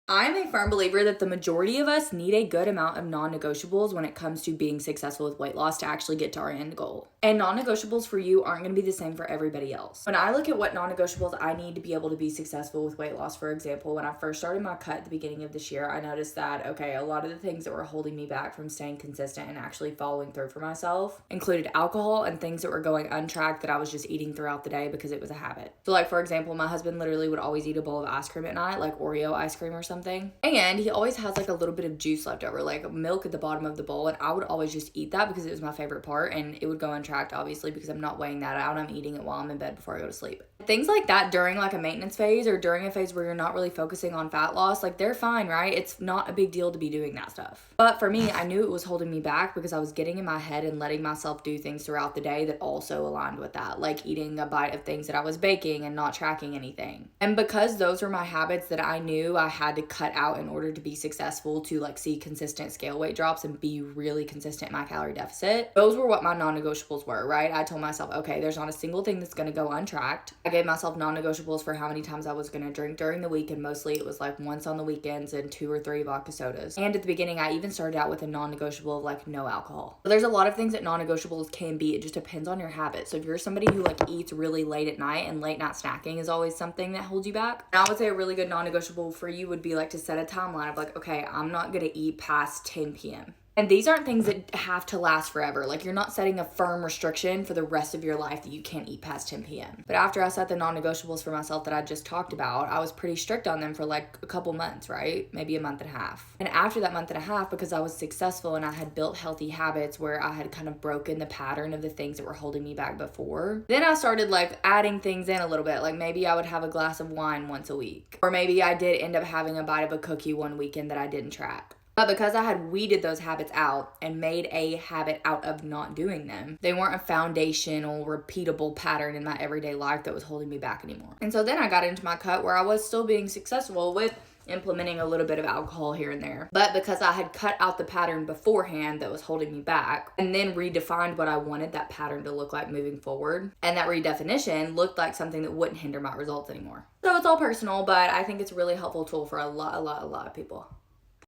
I'm a firm believer that the majority of us need a good amount of non-negotiables when it comes to being successful with weight loss to actually get to our end goal. And non-negotiables for you aren't going to be the same for everybody else. When I look at what non-negotiables I need to be able to be successful with weight loss, for example, when I first started my cut at the beginning of this year, I noticed that, okay, a lot of the things that were holding me back from staying consistent and actually following through for myself included alcohol and things that were going untracked that I was just eating throughout the day because it was a habit. So like, for example, my husband literally would always eat a bowl of ice cream at night, like Oreo ice cream or something. And he always has like a little bit of juice left over, like milk at the bottom of the bowl. And I would always just eat that because it was my favorite part, and it would go untracked, obviously, because I'm not weighing that out. I'm eating it while I'm in bed before I go to sleep. Things like that during like a maintenance phase or during a phase where you're not really focusing on fat loss, like they're fine, right? It's not a big deal to be doing that stuff. But for me, I knew it was holding me back because I was getting in my head and letting myself do things throughout the day that also aligned with that, like eating a bite of things that I was baking and not tracking anything. And because those were my habits that I knew I had to cut out in order to be successful, to like see consistent scale weight drops and be really consistent in my calorie deficit, those were what my non-negotiables were, right? I told myself, okay, there's not a single thing that's going to go untracked. I gave myself non-negotiables for how many times I was going to drink during the week, and mostly it was like once on the weekends and 2 or 3 vodka sodas. And at the beginning, I even started out with a non-negotiable of like no alcohol. But there's a lot of things that non-negotiables can be. It just depends on your habit. So if you're somebody who like eats really late at night, and late night snacking is always something that holds you back, and I would say a really good non-negotiable for you would be like to set a timeline of like, okay, I'm not going to eat past 10 p.m. And these aren't things that have to last forever. Like, you're not setting a firm restriction for the rest of your life that you can't eat past 10 p.m. But after I set the non-negotiables for myself that I just talked about, I was pretty strict on them for like a couple months, right? Maybe a month and a half. And after that month and a half, because I was successful and I had built healthy habits where I had kind of broken the pattern of the things that were holding me back before, then I started like adding things in a little bit. Like maybe I would have a glass of wine once a week. Or maybe I did end up having a bite of a cookie one weekend that I didn't track. But because I had weeded those habits out and made a habit out of not doing them, they weren't a foundational, repeatable pattern in my everyday life that was holding me back anymore. And so then I got into my cut where I was still being successful with implementing a little bit of alcohol here and there. But because I had cut out the pattern beforehand that was holding me back, and then redefined what I wanted that pattern to look like moving forward, and that redefinition looked like something that wouldn't hinder my results anymore. So it's all personal, but I think it's a really helpful tool for a lot of people.